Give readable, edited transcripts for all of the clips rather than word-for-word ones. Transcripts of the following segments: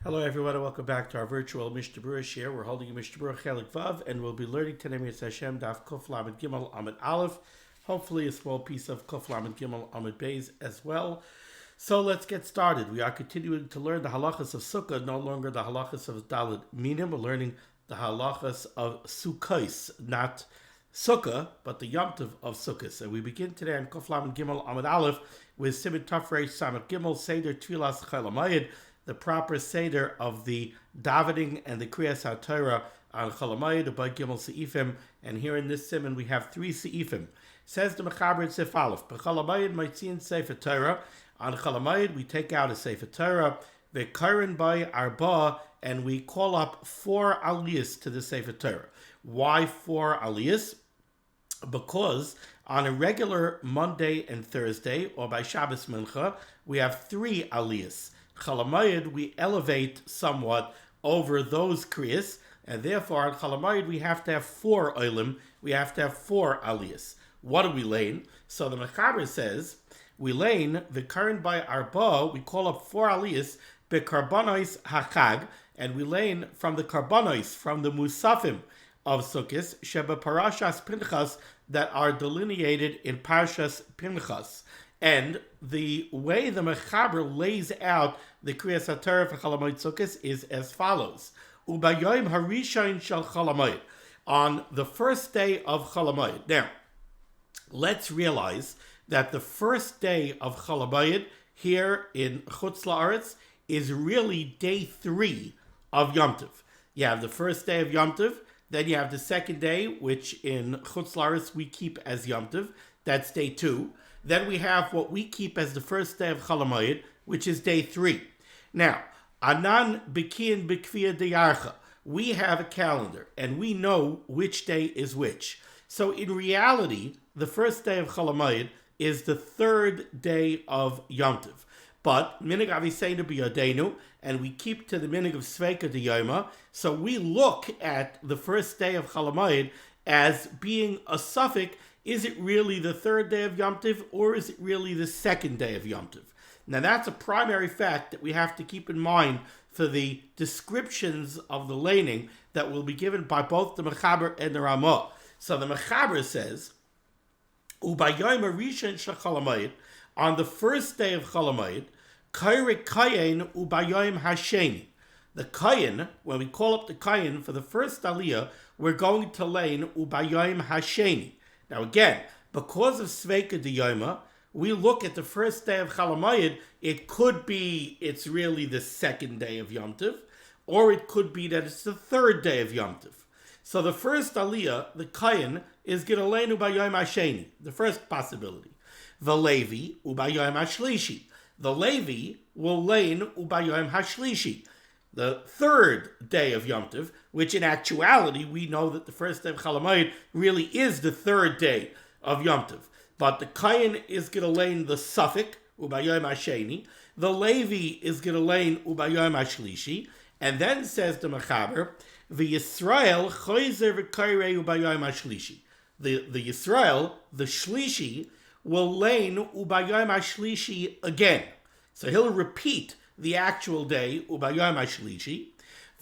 Hello everyone and welcome back to our virtual Mishnah Berurah share. We're holding a Mishnah Berurah Chelik Vav and we'll be learning today Mitzvah Hashem Daf Kuf Lamed Gimel Amud Aleph. Hopefully a small piece of Kuf Lamed Gimel Amud Beis as well. So let's get started. We are continuing to learn the halachas of Sukkah, no longer the halachas of Daled Minim. We're learning the halachas of Sukkos, not Sukkah, but the Yom Tov of Sukkos. And we begin today on Kuf Lamed Gimel Amud Aleph with Siman Tafresh Samach Gimel Seder Tfilas Chol Hamoed, the proper Seder of the davening and the Kriyas HaTorah on Chol Hamoed, by Gimel Seifim. And here in this Siman we have 3 Seifim. Says the Mechaber in Sif Aleph, B'Chol Hamoed Maitzin Sefer Torah. On Chol Hamoed we take out a Sefer Torah, V'Karen by Arba, and we call up 4 aliyahs to the Sefer Torah. Why 4 aliyahs? Because on a regular Monday and Thursday, or by Shabbos Mincha, we have 3 aliyahs. Chol Hamoed we elevate somewhat over those kriyas, and therefore on Chol Hamoed we have to have 4 olim, we have to have 4 aliyahs. What do we lane? So the Mechaber says, we lane the current by Arba, we call up 4 aliyahs, bekarbonos hachag, and we lane from the karbonos, from the musafim of Sukkot, sheba parashas Pinchas, that are delineated in Parshas Pinchas. And the way the Mechaber lays out the Kriyas HaTorah for Chol Hamoed Sukkos is as follows. Ubayom harishon shel Chol Hamoed, on the first day of Chol Hamoed. Now, let's realize that the first day of Chol Hamoed here in Chutz La'aretz is really day 3 of Yom Tov. You have the first day of Yom Tov, then you have the second day, which in Chutz La'aretz we keep as Yom Tov. That's day 2. Then we have what we keep as the first day of Chol Hamoed, which is day 3. Now, Anan Bekian Bekvia Deyarcha. We have a calendar, and we know which day is which. So in reality, the first day of Chol Hamoed is the 3rd day of Yom Tov. But Minig Aviseinu B'Yodenu, and we keep to the Minig of Sveika D'Yoma, so we look at the first day of Chol Hamoed as being a suffix. Is it really the 3rd day of Yom Tov, or is it really the 2nd day of Yom Tov? Now that's a primary fact that we have to keep in mind for the descriptions of the laning that will be given by both the Mechaber and the Ramah. So the Mechaber says, Ubayom harishon shel Chol Hamoed, on the first day of Chol Hamoed, Kairek Kayin Ubayom Hasheni. The Kayin, when we call up the Kayin for the first aliyah, we're going to lane Ubayom Hasheni. Now again, because of Sveika D'Yoma, we look at the first day of Chol Hamoed, it could be it's really the 2nd day of Yom Tov, or it could be that it's the 3rd day of Yom Tov. So the first aliyah, the Kayin, is going to lane Ubayom Hasheni, the first possibility. The Levi, Ubayom Hashlishi. The Levi will lane Ubayom Hashlishi, the 3rd day of Yom Tov, which in actuality, we know that the first day of Chol Hamoed really is the 3rd day of Yom Tov. But the Kayin is going to lane the suffix, Ubayom Hasheni. The Levi is going to lane Ubayom Hashlishi. And then says the Mechaber, the Yisrael Choyzer v'Kairei Ubayom Hashlishi. The Yisrael, the Shlishi, will lane Ubayom Hashlishi again. So he'll repeat the actual day, Ubayom Hashlishi,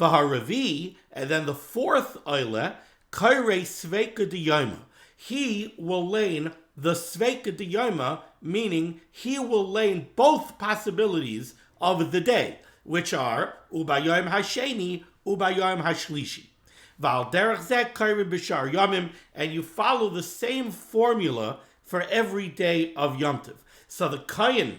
V'haravi, and then the 4th Oile, Kairei Sveika D'Yoma. He will lane the Sveika D'Yoma, meaning he will lane both possibilities of the day, which are Ubayom Hasheni, Ubayom Hashlishi. Val derech zeh kairei b'shar yomim, and you follow the same formula for every day of Yom Tov. So the Kayin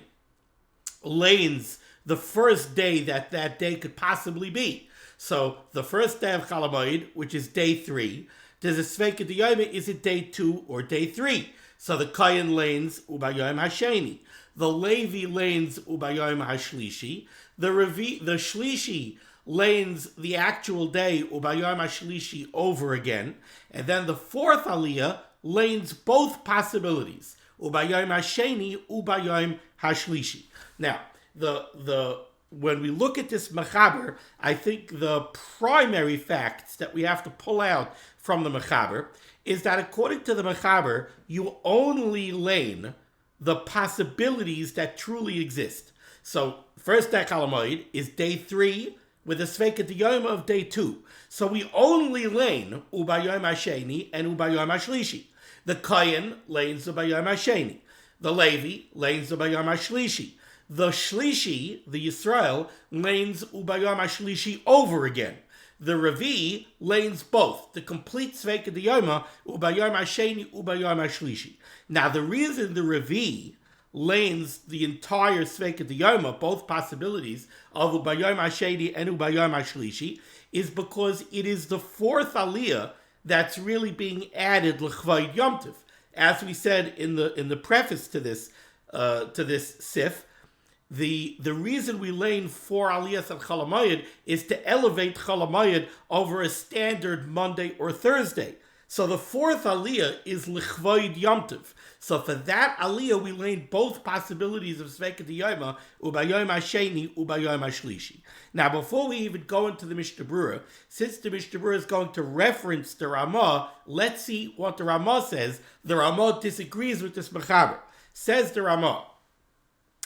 lanes the first day that day could possibly be. So the first day of Chol Hamoed, which is day 3, does a Sveika D'Yoma, is it day 2 or day 3? So the Kayin lanes Ubayom Hasheni. The Levi lanes Ubayom Hashlishi. The Shlishi lanes the actual day Ubayom Hashlishi over again. And then the 4th aliyah lanes both possibilities, Ubayom Hasheni, Ubayom Hashlishi. Now, when we look at this Mechaber, I think the primary facts that we have to pull out from the Mechaber is that according to the Mechaber, you only lane the possibilities that truly exist. So first day Chol Hamoed is day 3 with the Sveika Diyoma of day 2. So we only lane Ubayom Hasheni and Ubayom Hashlishi. The Kayan lanes Ubayom Hasheni. The Levi lanes Ubayom Hashlishi. The Shlishi, the Yisrael, lanes Ubayom Hashlishi over again. The Revi lanes both, the complete Sveika Diyoma, Ubayom Hasheni, Ubayom Hashlishi. Now the reason the Revi lanes the entire Sveika Diyoma, both possibilities of Ubayom Hasheni and Ubayom Hashlishi, is because it is the fourth aliyah that's really being added l'chvayid Yom Tov. As we said in the preface to this sif, the reason we lane 4 aliyahs at Chol HaMoed is to elevate Chol HaMoed over a standard Monday or Thursday. So the fourth aliyah is l'chvayid Yom Tov. So for that aliyah, we lane both possibilities of Sveika Diyoma, Ubayom Hasheni, Ubayom Hashlishi. Now, before we even go into the Mishnah Berurah, since the Mishnah Berurah is going to reference the Ramah, let's see what the Ramah says. The Ramah disagrees with this Mechaber. Says the Ramah,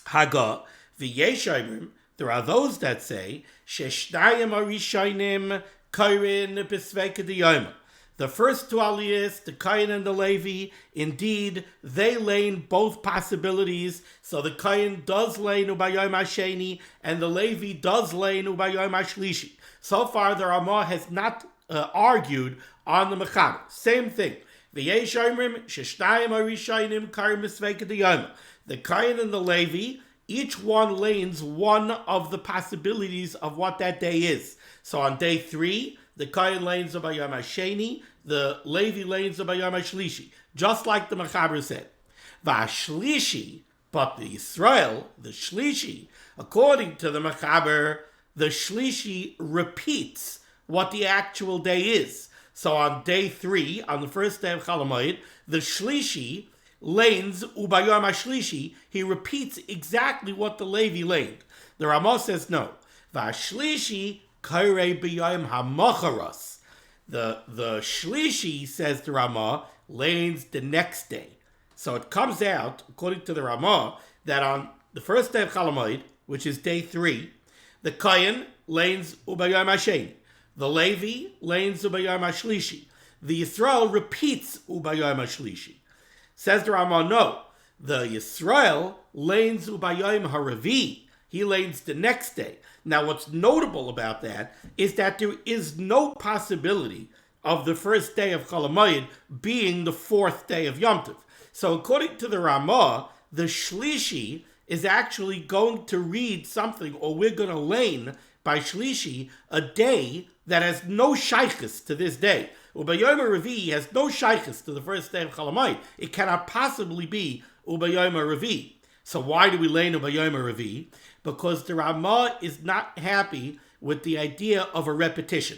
Haga, v'yeshayim, there are those that say, Sheshnayim Arishayim Kairin B'Sveika Diyoma. The first 2 aliyahs, the Kayan and the Levi, indeed, they lane both possibilities. So the Kayan does lane Ubayom Hasheni, and the Levi does lane Ubayom Hashlishi. So far, the Ramah has not argued on the Mechaber. Same thing. V'yeshayim Sheshnayim Arishayim Kairin B'Sveika Diyoma. The Kayan and the Levi, each one lanes one of the possibilities of what that day is. So on day 3, the Kayan lanes Ubayom Hasheni, the Levi lanes Ubayom Hashlishi, just like the Mechaber said. V'Hashlishi, but the Yisrael, the Shlishi, according to the Mechaber, the Shlishi repeats what the actual day is. So on day 3, on the first day of Chol HaMoed, the Shlishi lanes Ubayom Hashlishi, he repeats exactly what the Levi laned. The Ramah says no. V'Hashlishi Kairei b'yom hamacharas. The Shlishi, says the Ramah, lanes the next day. So it comes out, according to the Ramah, that on the first day of Chol HaMoed, which is day 3, the Kayan lanes Ubayom Hasheni. The Levi lanes Ubayom Hashlishi. The Yisrael repeats Ubayom Hashlishi. Says the Ramah, no. The Yisrael lanes Ubayom Haravi. He lanes the next day. Now, what's notable about that is that there is no possibility of the first day of Chol HaMoed being the 4th day of Yom Tov. So, according to the Ramah, the Shlishi is actually going to read something, or we're going to lane by Shlishi a day that has no shaykhus to this day. Ubayom Revi has no shaykhus to the first day of Chol HaMoed. It cannot possibly be Ubayom Revi. So why do we lane Ubayom Revi? Because the Ramah is not happy with the idea of a repetition.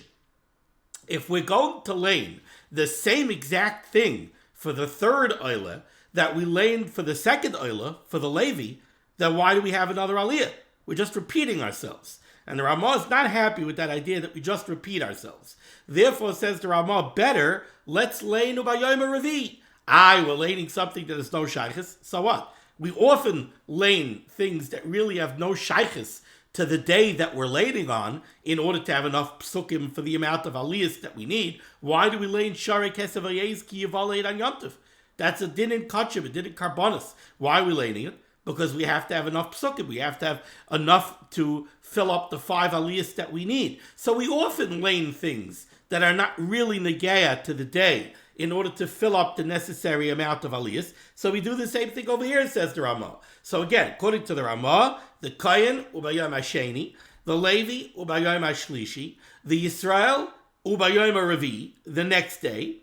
If we're going to lane the same exact thing for the 3rd Oila that we laned for the 2nd Oila, for the Levi, then why do we have another Aliyah? We're just repeating ourselves. And the Ramah is not happy with that idea that we just repeat ourselves. Therefore, says the Ramah, better, let's lane Ubayom Revi. We're laning something that is no shaykhus, so what? We often lane things that really have no shaykhus to the day that we're laning on in order to have enough psukim for the amount of aliyahs that we need. Why do we lane Sharei Kesev Hayez Ki Yivalei on Yom Tov? That's a din in kachim, a din in karbonis. Why are we laning it? Because we have to have enough psukim. We have to have enough to fill up the 5 aliyahs that we need. So we often lane things that are not really negaya to the day in order to fill up the necessary amount of aliyahs. So we do the same thing over here, says the Ramah. So again, according to the Ramah, the Kayan, Ubayom Hasheni, the Levi, Ubayom Hashlishi, the Yisrael, Ubayom Revi, the next day.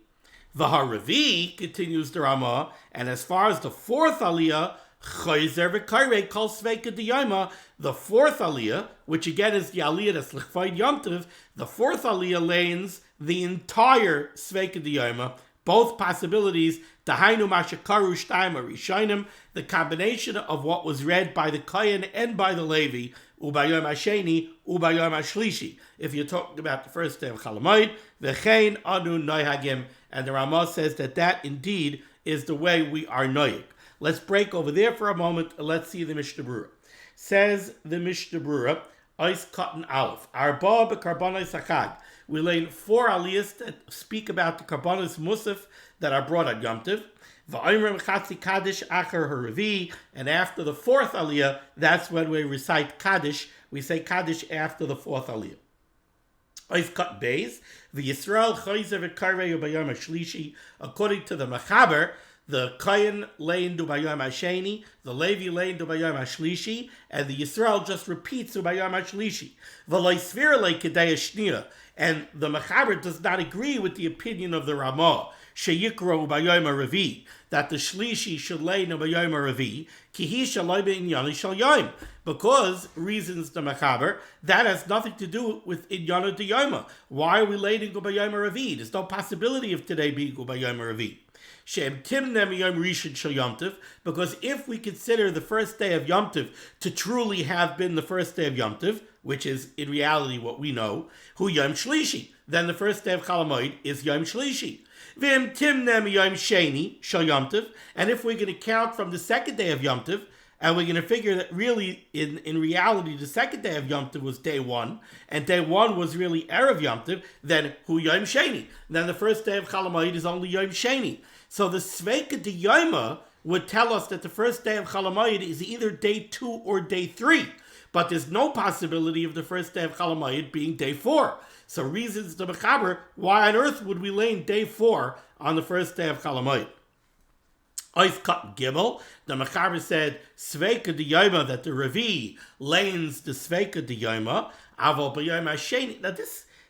The Haravi, continues the Ramah, and as far as the 4th aliyah, Chayzer v'Kairei Kol Sveika Diyoma, the 4th aliyah, which again is the aliyah that's l'chvayid Yom Tov, the 4th aliyah lanes the entire Sveika Diyoma, both possibilities, Tahainu Mashakaru Shtaim Arishainim, the combination of what was read by the Kayan and by the Levi, Ubayom Hasheni, Ubayom Hashlishi. If you're talking about the first day of Chol HaMoed, V'chein Anu Noihagim, and the Ramah says that indeed is the way we are noyig. Let's break over there for a moment and let's see the Mishnah Berurah. Says the Mishnah Berurah, Ois Cotton Aleph. Arba bekarbanos achag. We learn 4 aliyahs that speak about the karbanos musaf that are brought on Yom Tov. V'oimrim chatzi kaddish acher haravi. And after the 4th aliyah, that's when we recite kaddish. We say kaddish after the 4th aliyah. Ois Cotton Beis. The Yisrael chayzer v'karvei ubayom hashlishi. According to the Mechaber, the Kohen lein dubayom hasheni, the Levi lein dubayom hashlishi, and the Yisrael just repeats dubayom hashlishi. V'loy svir le kedei shnia, and the Mechaber does not agree with the opinion of the Ramah, sheyikro ubayom haravi, that the shlishi should lein ubayom haravi, ki hi shaloi b'inyani shal yom, because reasons the Mechaber that has nothing to do with inyana diyoma. Why are we laying ubayom haravi? There's no possibility of today being ubayom haravi. Because if we consider the first day of Yom Tov to truly have been the first day of Yom Tov, which is in reality what we know, Hu Yom Shlishi, then the first day of Chol Hamoed is Yom Shlishi. And if we're going to count from the second day of Yom Tov, and we're going to figure that really, in reality, the second day of Yom Tov was day 1, and day 1 was really Erev Yom Tov, then Hu Yom Sheni. Then the first day of Chol Hamoed is only Yom Sheni. So the Sveika Diyoma would tell us that the first day of Chol Hamoed is either day 2 or day 3. But there's no possibility of the first day of Chol Hamoed being day 4. So reasons the Mechaber, why on earth would we lay in day 4 on the first day of Chol Hamoed? Ois Cut Gimel, the Mechaber said, Sveika Diyoma, that the Revi lanes the Sveika Diyoma, Aval B'yom HaSheni. Now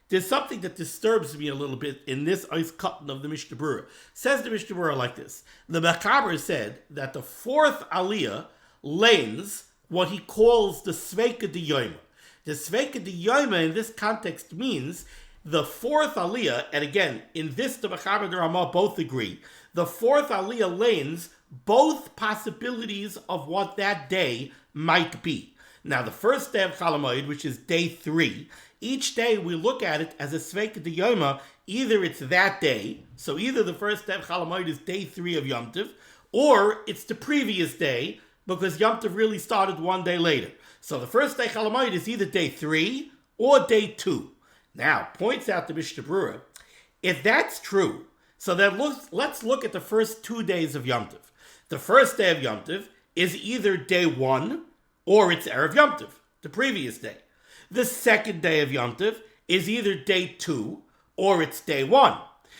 there's something that disturbs me a little bit in this Ois Cotton of the Mishnah Berurah. Says the Mishnah Berurah like this. The Mechaber said that the 4th aliyah lanes what he calls the Sveika Diyoma. The Sveika Diyoma in this context means the 4th aliyah, and again, in this the Mechaber and the Ramah both agree, the 4th aliyah lanes both possibilities of what that day might be. Now, the first day of Chol Hamoed, which is day 3, each day we look at it as a Sveika Diyoma. Either it's that day, so either the first day of Chol Hamoed is day 3 of Yom Tov, or it's the previous day, because Yom Tov really started one day later. So the first day Chol Hamoed is either day 3 or day 2. Now, points out the Mishnah Berurah, if that's true, so then let's look at the first 2 days of Yom Tov. The first day of Yom Tov is either day 1 or it's Erev Yom Tov, the previous day. The second day of Yom Tov is either day 2 or it's day 1.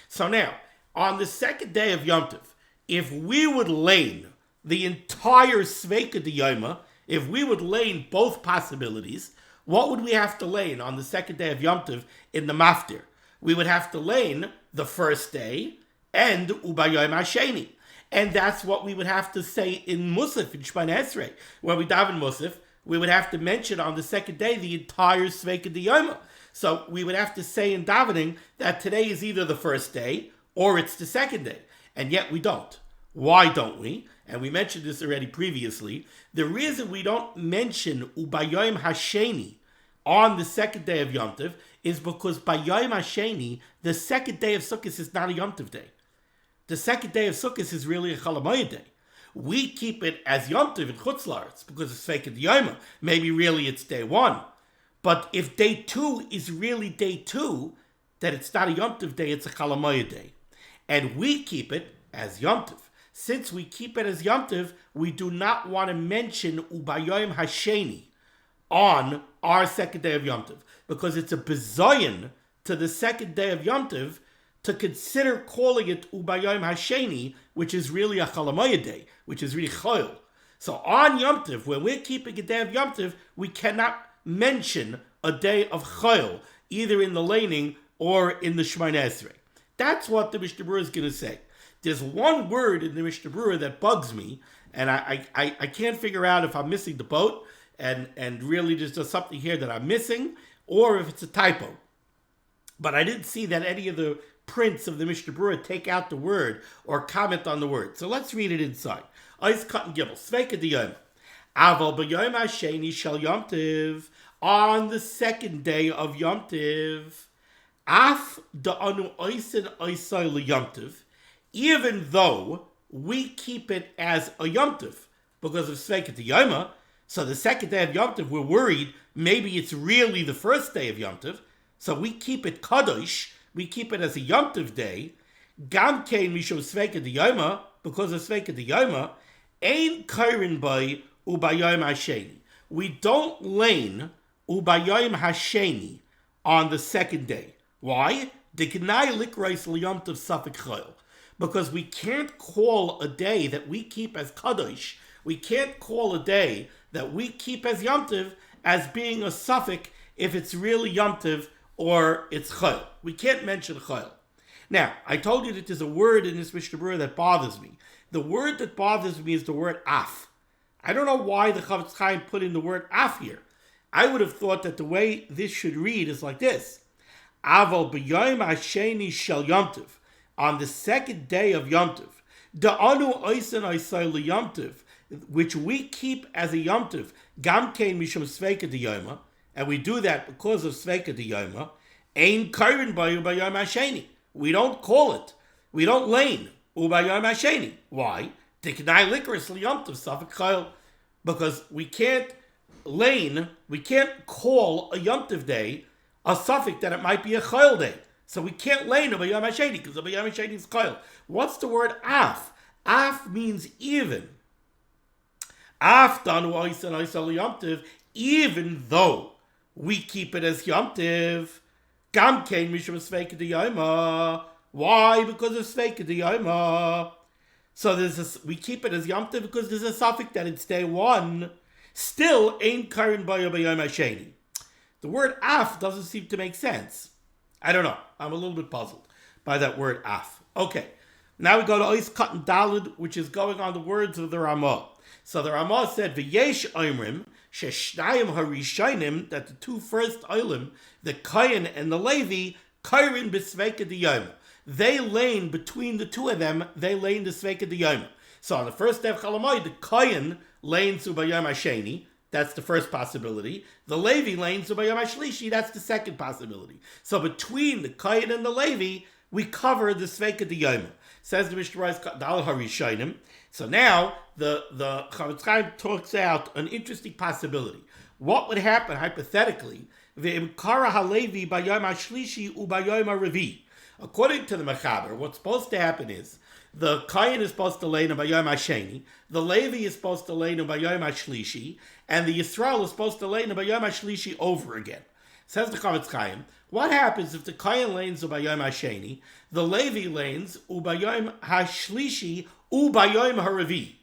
So now, on the second day of Yom Tov, if we would lane the entire Sveika Diyoma, if we would lane both possibilities, what would we have to lane on the second day of Yom Tov in the Maftir? We would have to lane the first day and Ubayom HaSheni. And that's what we would have to say in Musaf, in Shemona Esrei. When we daven Musaf, we would have to mention on the second day the entire Sveika Diyoma. So we would have to say in davening that today is either the first day or it's the second day. And yet we don't. Why don't we? And we mentioned this already previously. The reason we don't mention Ubayom HaSheni on the second day of Yom Tov is because by Yom HaSheni, the second day of Sukkot is not a Yom Tov day. The second day of Sukkot is really a Chol Hamoed day. We keep it as Yom Tov in Chutz La'aretz because it's Sveika Diyoma. Maybe really it's day 1. But if day 2 is really day 2, then it's not a Yom Tov day, it's a Chol Hamoed day. And we keep it as Yom Tov. Since we keep it as Yom Tov, we do not want to mention Ubayom HaSheni on our second day of Yom Tov, because it's a bizayon to the second day of Yom Tov to consider calling it Ubayom HaSheni, which is really a Chol Hamoed day, which is really Chol. So on Yom Tov, when we're keeping a day of Yom Tov, we cannot mention a day of Chol, either in the laning or in the Shemona Esrei. That's what the Mishnah Berurah is going to say. There's one word in the Mishnah Berurah that bugs me, and I can't figure out if I'm missing the boat, and really there's just something here that I'm missing, or if it's a typo. But I didn't see that any of the prints of the Mishnah Berurah take out the word or comment on the word. So let's read it inside. Ois Cotton Gimel, Sveika Diyoma. Aval b'yom HaSheni shel Yom Tov, on the second day of Yom Tov, af da'anu oisen oisai l'Yom Tov, even though we keep it as a Yom Tov because of Sveika Diyoma, So the second day of Yom Tov, we're worried maybe it's really the first day of Yom Tov. So we keep it kadosh, we keep it as a Yom Tov day. Gam kein mishum sveika diyoma, because of sveika diyoma, ein kairin by ubayom hasheni. We don't lane ubayom hasheni on the second day. Why? Because we can't call a day that we keep as kadosh, we can't call a day that we keep as Yom Tov as being a suffix if it's really Yom Tov or it's chayil. We can't mention chayil. Now, I told you that there's a word in this Mishnah Berurah that bothers me. The word that bothers me is the word af. I don't know why the Chavetz Chaim put in the word af here. I would have thought that the way this should read is like this. Aval b'yom hasheni shel Yom Tov. On the second day of Yom Tov. Da'anu oisen oisai l'Yom Tov, which we keep as a Yom Tov. Gam kein mishum sveika diyoma. And we do that because of sveika diyoma. Ein kairin bayu b'yom hasheni. We don't call it. We don't lane ubayom hasheni. Why? Tiknai likaris l'Yom Tov safek chayil. Because we can't lane, we can't call a Yom Tov day a suffix that it might be a chayil day. So we can't lane ubayom hasheni because ubayom hasheni is chayil. What's the word af? Af means even. Af danu oisen oisal Yom Tov, even though we keep it as Yom Tov. Gam kein mishum sveika diyoma. Why? Because of sveika diyoma. So we keep it as Yom Tov because there's a suffix that it's day one. Still, ain't karin bayo b'yom hasheni. The word af doesn't seem to make sense. I don't know. I'm a little bit puzzled by that word af. Okay. Now we go to Ois Katan Dalid, which is going on the words of the Ramah. So the Ramah said, V'yesh oimrim, sheshnayim harishonim, that the two first oilim, the Kayin and the Levi, kairin b'sveika diyoma. They lane between the two of them, they lane the sveika diyoma. So on the first day of Chalamoid, the Kayin lanes ubayom hasheni, that's the first possibility. The Levi lanes ubayom hashlishi, that's the second possibility. So between the Kayin and the Levi, we cover the sveika diyoma. Says the Mishnah Berurah Dal Harishonim. So now the Chavetz Chaim talks out an interesting possibility. What would happen hypothetically? Ve'imkara halevi bayom hashlishi ubayom harevi. According to the Mechaber, what's supposed to happen is the Kayin is supposed to lay bayom hasheni, the Levi is supposed to lay bayom hashlishi, and the Yisrael is supposed to lay bayom hashlishi over again. Says the Chavetz Chaim, what happens if the Kayin lanes ubayom hasheni, the Levi lanes ubayom hashlishi ubayom harevi?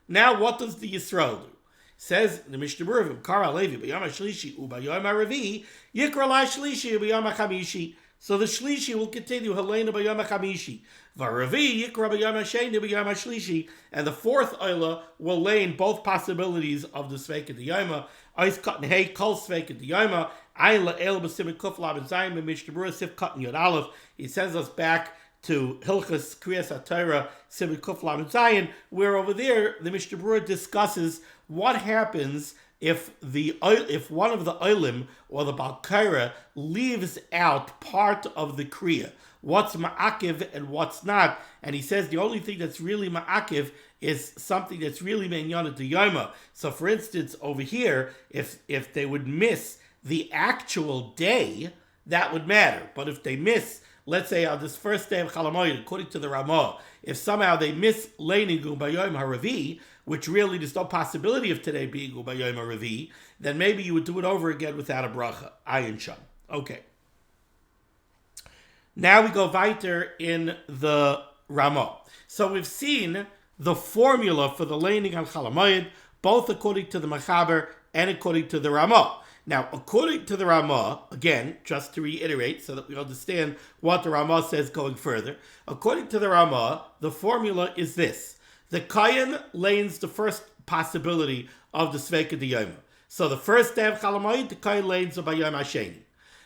Now what does the Yisrael do? Says the Mishnah Berurah, Kara Levi bayom hashlishi ubayom harevi, yikra la shlishi ubayom hachamishi. So the shlishi will continue halena bayom hachamishi, v'harevi yikra bayom hasheni bayom hashlishi, and the fourth oila will lay in both possibilities of the sveika diyoma. Ois katan hey kol sveika diyoma. Ayin la'el b'simin kuf lamed zayin b'Mishnah Berurah sif katan yod aleph. He sends us back to Hilchas Kriyas HaTorah simin kuf lamed zayin, where over there the Mishnah Berurah discusses what happens if one of the olim or the balkaira leaves out part of the kriya. What's ma'akiv and what's not? And he says the only thing that's really ma'akiv is something that's really me'nyana diyoma. So for instance, over here, if they would miss the actual day, that would matter. But if they miss, let's say on this first day of Chalamoid, according to the Ramah, if somehow they miss laning ubayom haravi, which really there's no possibility of today being ubayom haravi, then maybe you would do it over again without a bracha. Ayin sham. Okay. Now we go weiter in the Ramah. So we've seen the formula for the laning on Chalamoid, both according to the Mechaber and according to the Ramah. Now, according to the Ramah, again, just to reiterate so that we understand what the Ramah says going further, according to the Ramah, the formula is this. The Kayin lanes the first possibility of the Sveika Diyoma. So the first day of Chalamoid, the Kayin lanes the Bayom Hasheni.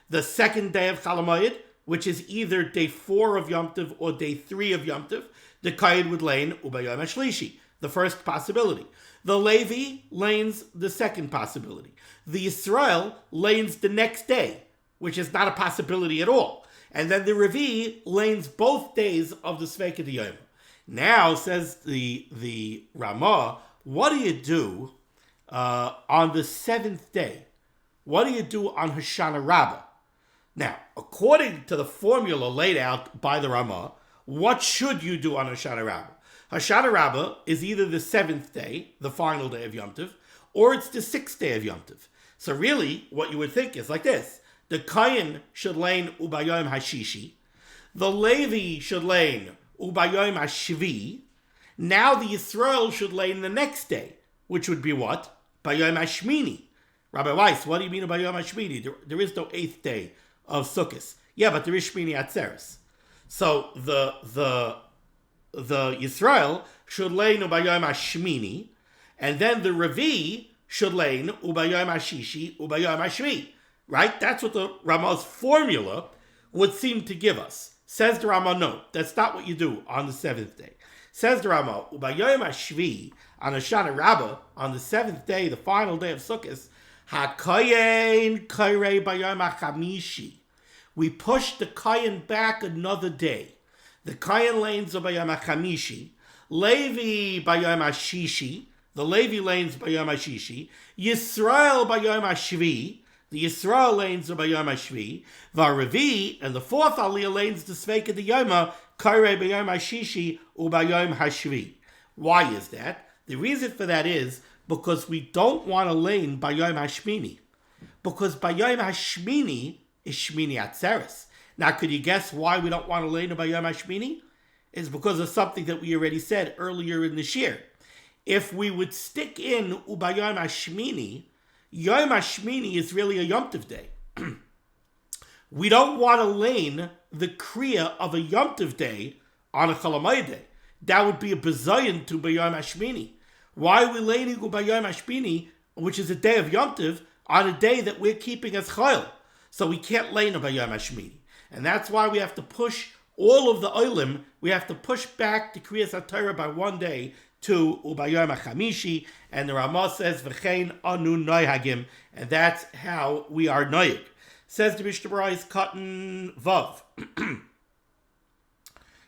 The second day of Chalamoid, which is either day 4 of Yom Tov or day 3 of Yom Tov, the Kayin would lane Ubayom Hashlishi, the first possibility. The Levi lanes the second possibility. The Yisrael lanes the next day, which is not a possibility at all. And then the Revi lanes both days of the Sveika Diyoma. Now, says the Ramah, what do you do on the seventh day, what do you do on Hoshana Rabbah? Now, according to the formula laid out by the Ramah, what should you do on Hoshana Rabbah? Hoshana Rabbah is either the seventh day, the final day of Yom Tov, or it's the sixth day of Yom Tov. So really, what you would think is like this. The Kayin should lein Ubayom Hashishi. The Levi should lein Ubayom Hashvi. Now the Yisrael should lein the next day, which would be what? Bayom Hashmini. Rabbi Weiss, what do you mean by Bayom Hashmini? There is no eighth day of Sukkot. Yeah, but there is Shmini Atzeres. So the Yisrael should lein Ubayom Hashmini, and then the Revi should lein Ubayom Hashishi, Ubayom Hashvi. Right? That's what the Ramah's formula would seem to give us. Says the Ramah, no, that's not what you do on the seventh day. Says the Ramah, Ubayom Hashvi, on Hoshana Rabbah, on the seventh day, the final day of Sukkot, HaKayin Kairei Bayom HaChamishi. We push the Kayin back another day. The Kayin lanes of Bayom HaChamishi, Levi Bayom HaShishi, the Levi lanes Bayom HaShishi, Yisrael Bayom HaShvi, the Yisrael lanes of Bayom HaShvi, Varavi, and the fourth Aliyah lanes the Sveika de Yoma, Kairei Bayom HaShishi, Ubayom HaShvi. Why is that? The reason for that is because we don't want to lane Bayom HaShmini. Because Bayom HaShmini is Shmini Atzeres. Now, could you guess why we don't want to lane Bayom HaShmini? It's because of something that we already said earlier in this year. If we would stick in Ubayom HaShmini, Yom HaShmini is really a Yom Tov day. We don't want to lane the Kriya of a Yom Tov day on a Chol Hamoed day. That would be a bezayin to Bayom HaShmini. Why are we laning Bayom HaShmini, which is a day of Yom Tov, on a day that we're keeping as Chayil? So we can't lane Bayom HaShmini. And that's why we have to push all of the Olim, we have to push back the Kriyas HaTorah by one day to Ubayom HaChamishi, and the Ramah says, V'chein anu noyhagim, and that's how we are noyig. Says the Mishnah Berurah Cotton Vav.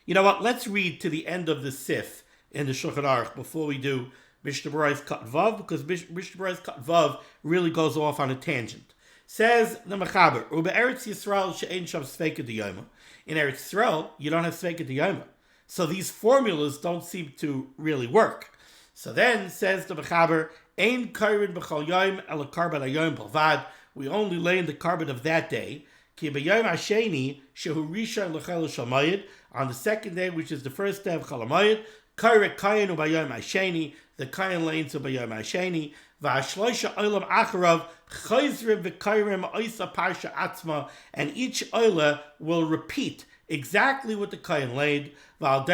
You know what? Let's read to the end of the Sif in the Shulchan Aruch before we do Mishnah Berurah Cotton Vav, because Mishnah Berurah Cotton Vav really goes off on a tangent. Says the Mechaber, Uba Eretz Yisrael she'ein sham sveika d'yoma. In Eretz Yisrael, you don't have sveika d'yoma. So these formulas don't seem to really work. So then says the Mechaber, Ein kairin b'chol yom el karban hayom balvad. We only lay in the carbon of that day. Ki b'yom hasheni shehu rishon l'chel shamayid. On the second day, which is the first day of Chol Hamoed, kairek kayin u'bayom hasheni. The kayin lanes u'bayom hasheni. V'ashloisha olam acharav chayzrim v'kairim oisa parsha atzma. And each oila will repeat exactly what the kayin laid. And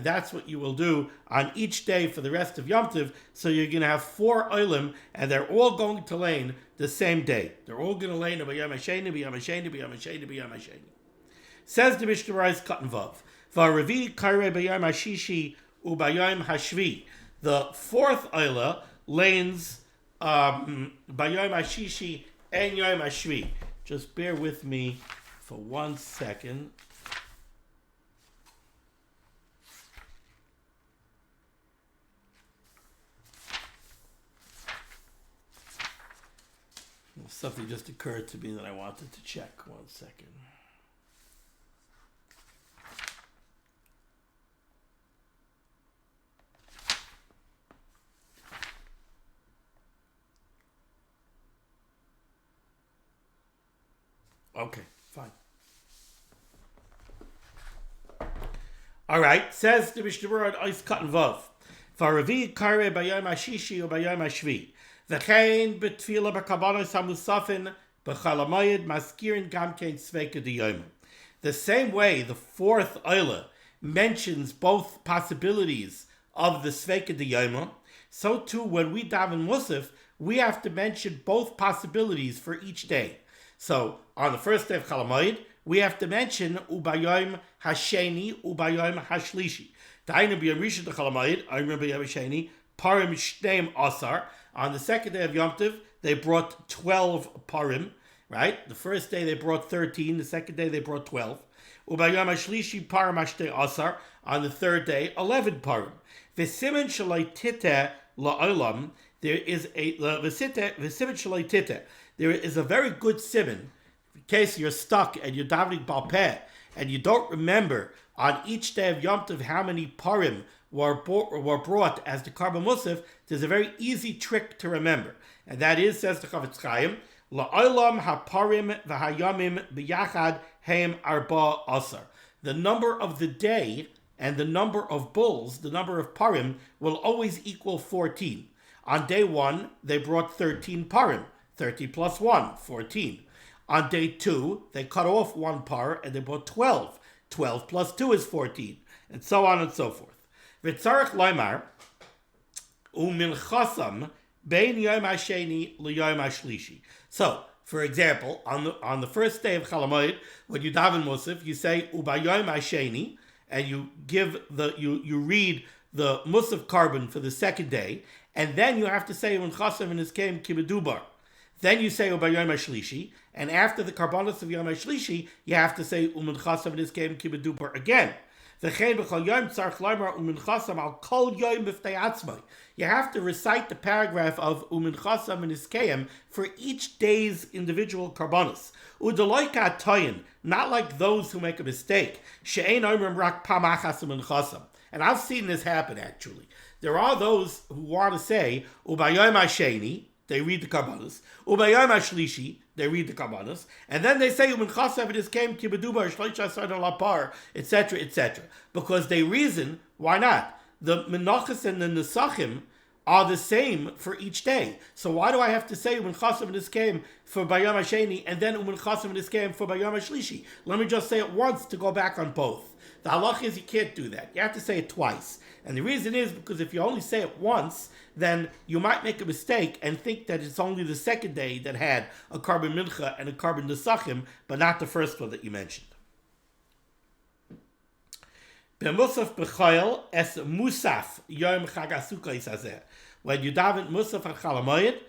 that's what you will do on each day for the rest of Yom Tov. So you're going to have 4 oilim, and they're all going to lane the same day. They're all going to lane b'yom hasheni, b'yom hasheni, b'yom hasheni, b'yom hasheni. Says the Mishnah Berurah Cotton Vav. V'aravi kairei b'yom hashishi u'bayom hashvi. The fourth oila lanes b'yom hashishi and yom hashvi. Just bear with me for 1 second. Something just occurred to me that I wanted to check. 1 second. Okay, fine. All right, says the Mishnah Berurah Ois Cotton Vav. V'aravi kairei b'yom hashishi or b'yom hashvi. V'chein b'tfila b'kabanos hamusafin b'chol hamoed maskirin gam kein sveika d'yoma. The same way the fourth oila mentions both possibilities of the sveika d'yoma, so too when we daven musaf, we have to mention both possibilities for each day. So on the first day of Chol Hamoed, we have to mention ubayom hasheni, ubayom hashlishi. Ta'aynu b'yom rishon to Chol Hamoed, aynu b'yom hasheni, parim shneim asar. On the second day of Yom Tov, they brought 12 parim, right? The first day they brought 13, the second day they brought 12. Ubayom hashlishi parim hashtei asar. On the third day, 11 parim. V'siman shalai titeh la'olam, there is a there is a very good siman in case you're stuck and you're davening balpeh and you don't remember on each day of Yom Tov how many parim were brought as the Karban Musaf. There's a very easy trick to remember, and that is, says the Chavetz Chaim, la'olam haparim v'hayamim b'yachad heim arba asar. The number of the day and the number of bulls, the number of parim, will always equal 14. On day 1, they brought 13 parim. 30 plus 1, 14. On day 2, they cut off 1 par and they brought 12. 12 plus 2 is 14. And so on and so forth. V'tzarech loymar, u'min chasam, bein yom hasheni l'yom hashlishi. So, for example, on the first day of Chalamoid, when you daven Musaf, you say u'bayom hasheni, and you read the Musaf Karban for the second day, and then you have to say u'min chasam and iskeim kibedubar. Then you say Ubayom HaShlishi, and after the Karbanos of Yom HaShlishi, you have to say U'min Chasam Nizkeim Kibeduper again. V'chein b'chol yom tzarich loymar U'min Chasam al kol yom b'ftei atzmai. You have to recite the paragraph of U'min Chasam Nizkeim for each day's individual Karbanos. U'deloika atoyin, not like those who make a mistake. She'ein oimrim rak pam achas U'min Chasam. And I've seen this happen actually. There are those who want to say Ubayom HaSheni, they read the Karbanos. Ubayom HaShlishi, they read the Karbanos. And then they say, U'min Chasav it is came kibedubar, shloisha sardan lapar, etc., etc. Because they reason, why not? The Menachos and the Nesachim are the same for each day. So why do I have to say U'min Chasav it is came for Bayom HaSheni and then U'min Chasav it is came for Bayom HaShlishi? Let me just say it once to go back on both. The halach is you can't do that. You have to say it twice. And the reason is because if you only say it once, then you might make a mistake and think that it's only the second day that had a Karban Mincha and a Karban Nesachim, but not the first one that you mentioned. B'musaf b'chayil es musaf yom chag asukos hazeh. When you daven musaf on Chalamoyed,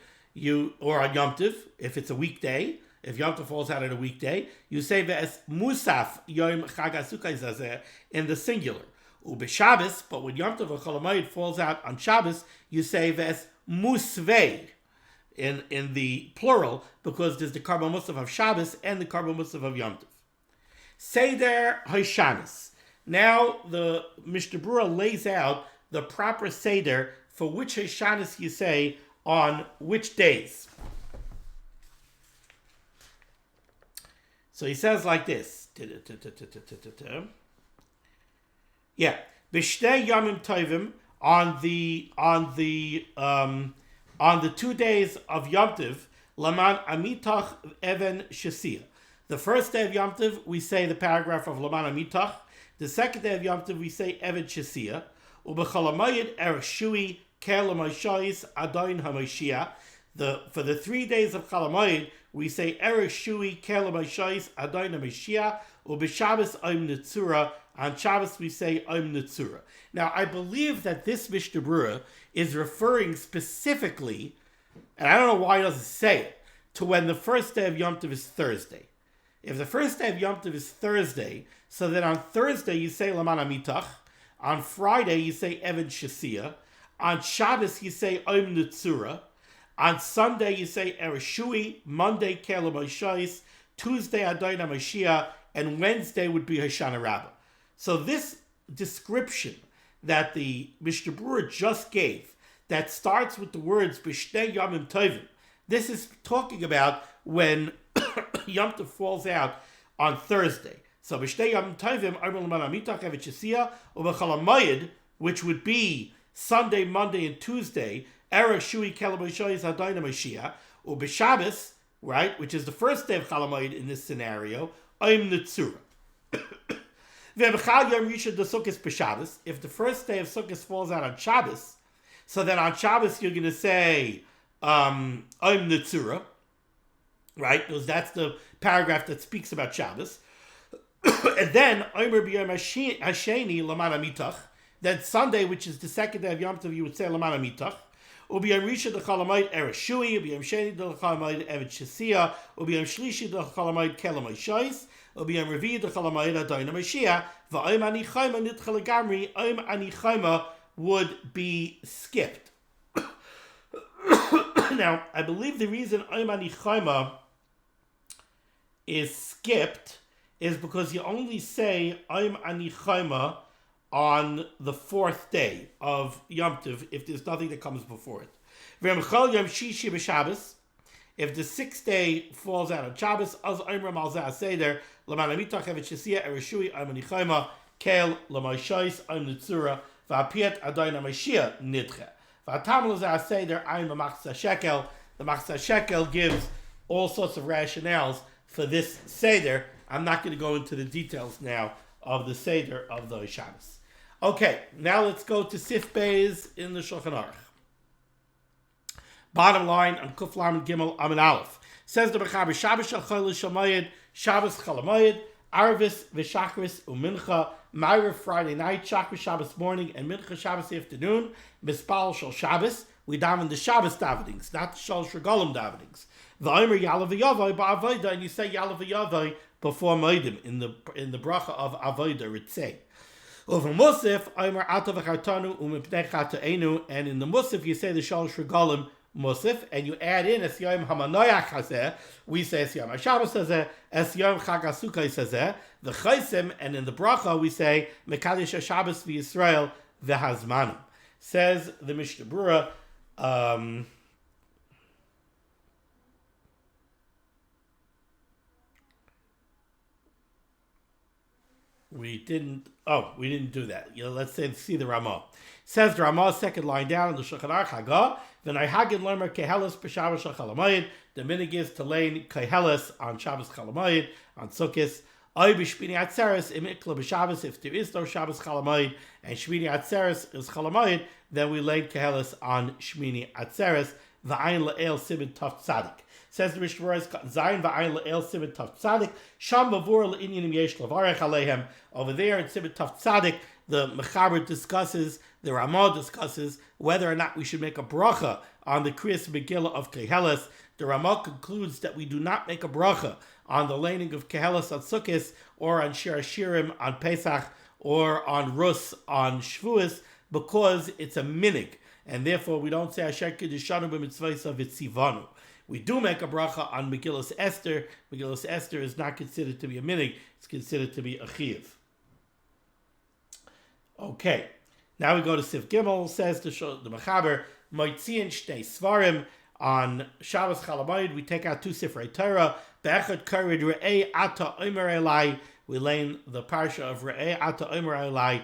or on Yom Tov, if it's a weekday, if Yom Tov falls out on a weekday, you say ve'es musaf yom chag asukos hazeh in the singular. Ubeshabbos, but when Yom Tov or Chalamoyed falls out on Shabbos, you say ves musvei in the plural, because there's the Karban Musaf of Shabbos and the Karban Musaf of Yom Tov. Seder Hashanis. Now the Mishnah Berurah lays out the proper Seder for which Hashanis you say on which days. So he says like this. Yeah, b'shtei yamim tovim on the 2 days of Yom Tov, laman amitach even shesia. The first day of Yom Tov we say the paragraph of laman amitach. The second day of Yom Tov we say even shesia. Ubechalamayid ereshui kelamayshais adayin hamayshia. For the 3 days of Chalamoyed we say ereshui kelamayshais adayin hamayshia. Ubeshabbos oim netzura. On Shabbos we say Om Netzura. Now I believe that this Mishnah Berurah is referring specifically, and I don't know why he doesn't say it, to when the first day of Yom Tov is Thursday. If the first day of Yom Tov is Thursday, so then on Thursday you say Laman Amitach, on Friday you say Even Shesia, on Shabbos you say Om Netzura, on Sunday you say Ereshui, Monday Kelam Oshais, Tuesday Adon HaMashiach, and Wednesday would be Hoshana Rabbah. So this description that the Mishnah Berurah just gave, that starts with the words B'shtei Yamim Tovim, this is talking about when Yom Tov falls out on Thursday. So B'shtei Yamim Tovim, Armel Laman Amitach Evet Shesia, Ubechalamayid, which would be Sunday, Monday, and Tuesday, Erech Shui Kelamoshayis Hadayna Mashiach, Ubeshabbos, right, which is the first day of Chalamayid in this scenario, Oim Netzura. If the first day of Sukkot falls out on Shabbos, so then on Shabbos you're going to say Oim Netzura, right? Because that's the paragraph that speaks about Shabbos. And then Omer B'Yom Hasheni Laman Amitach. Then Sunday, which is the second day of Yom Tov, you would say Laman Amitach. Ubiyam Rishon the Chalamayid Ereshui, Ubiyam Sheni the Chalamayid Evet Shesia, Ubiyam Shlishi the Chalamayid Kelam Oshais, Ubiyam Revi the Chalamayid Adon HaMashiach, Va'om Ani Chayma Nidcha Legamri, Om Ani Chayma would be skipped. Now, I believe the reason Oim Ani Chayma is skipped is because you only say Oim Ani Chayma on the fourth day of Yom Tov if there's nothing that comes before it. V'emchol Yom Shishi b'Shabbos, if the sixth day falls out on Shabbos, Az Omer Malzah Seder, L'man Amitach Evet Shesia Ereshui Oim Ani Chayma, Kel L'Moishais Oim Nitzura, V'apiet Adayna Mashiach Nidche. V'atam L'zah Seder Oim Machzah Shekel. The Machzah Shekel gives all sorts of rationales for this Seder. I'm not going to go into the details now of the Seder of the Shabbos. Okay, now let's go to Sif Beis in the Shulchan Aruch. Bottom line on Kuf Lamed Gimel Amud Aleph. Says the Mechaber, Shabbos Shal Chol Shamayid, Shabbos Chalamayid, Arvis V'Shachris U'Mincha, Ma'ariv Friday night, Shachris Shabbos morning, and Mincha Shabbos afternoon, Mispal Shal Shabbos. We daven the Shabbos davenings, not the Shal Shregolim davenings. V'Omer Yalav V'Yavai Ba'Avodah, and you say Yalav V'Yavai before Moedim in the bracha of Avodah Ritzei. Over Musaf, Omer Atav V'Chartanu U'Mipnei Chatoenu, and in the Musaf you say the Shal Shregolim Musaf, and you add in Es Yom Hamanoyach Hazeh, we say Es Yom HaShabbos Hazeh, Es Yom Chag HaSukkos Hazeh, the Chaisim, and in the bracha we say Mekadesh HaShabbos V'Yisrael V'Hazmanim. Says the Mishnah Berurah, we didn't do that. Let's see the Ramah. Says the Ramah, second line down in the Shulchan Aruch Hagah, then I hagid lemer keheles b'Shabbos shel Chalamayid. The minig is to lay keheles on Shabbos Chalamayid, on Sukkos. Oy b'Shmini Atzeres im ikla b'Shabbos, if there is no Shabbos Chalamayid and Shmini Atzeres is Chalamayid, then we lay keheles on Shmini Atzeres. V'ayin le'el simin taf tzadik. Says the Mishnah Berurah, Zayin v'ayin le'el simin taf tzadik. Sham b'vur le'inyanim yesh levarech aleihem. Over there in simin taf tzadik, the Mechaber discusses, the Ramah discusses whether or not we should make a bracha on the Kriyas Megillah of Keheles. The Ramah concludes that we do not make a bracha on the laning of Keheles on Sukkos, or on Shir Hashirim on Pesach, or on Rus on Shavuos, because it's a minig, and therefore we don't say Asher Kedishanu b'mitzvahs v'tzivanu. We do make a bracha on Megillas Esther. Megillas Esther is not considered to be a minig; it's considered to be a chiyuv. Okay, now we go to Sif Gimel. Says the Mechaber, Moitziin Shnei Svarim, on Shabbos Chalamayid we take out two Sifrei Torah. Be'echad Karid Re'ei Ata Omer Elai. We lay the parsha of Re'ei Ata Omer Elai,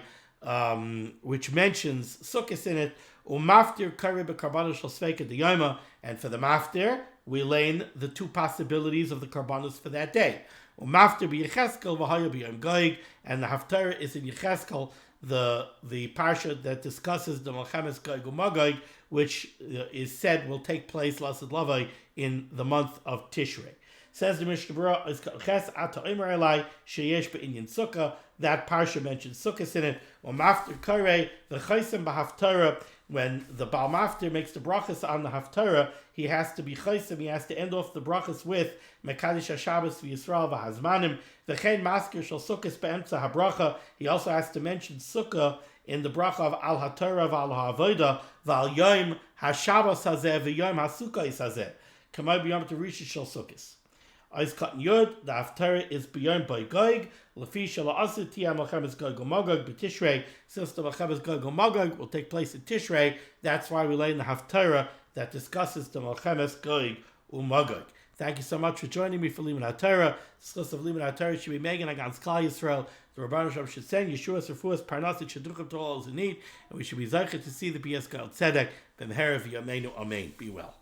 which mentions Sukkos in it. Umaftir Karid beKarbanos Shel Sveika D'Yoma, and for the maftir we lay the two possibilities of the Karbanos for that day. Umaftir b'Yecheskel v'Haya b'Yom Goig, and the Haftarah is in Yecheskel, the parsha that discusses the Melchemes Gog u'Magog, which is said will take place Lasad Lavai in the month of Tishrei. Says the Mishnah Berurah, is Ches Ata Omer Elai sheyesh be'inyan Sukkah. That parsha mentions Sukkos in it. Umaftir Karei v'Chaisim b'Haftarah. When the Baal Maftir makes the brachas on the Haftarah, he has to be chaysim, he has to end off the brachas with Mekadesh HaShabbos v'Yisrael v'Hazmanim, v'chein masker shel Sukkos be'emtza habracha. He also has to mention Sukkah in the bracha of Al HaTorah v'Al HaAvodah v'Al Yom HaShabbos hazeh v'Yom HaSukkos hazeh. Kamay b'Yom Terisha shel Sukkos. Ois Katan Yud, the Haftarah is b'Yom Goig, Lefi Shel Asur Tiyah Melchemes Gog u'Magog b'Tishrei. Since the Melchemes Gog u'Magog will take place in Tishrei, that's why we lay in the Haftarah that discusses the Melchemes Gog u'Magog. Thank you so much for joining me for limud HaTorah. Discuss of limud HaTorah should be Megan against Klal Yisrael. The Rabban Shalom should send Yeshua's refuahs parnasit shadruchim to all those in need, and we should be zeicher to see the B'yas Gal Tzedek. Ben Herav Yameinu Amen. Be well.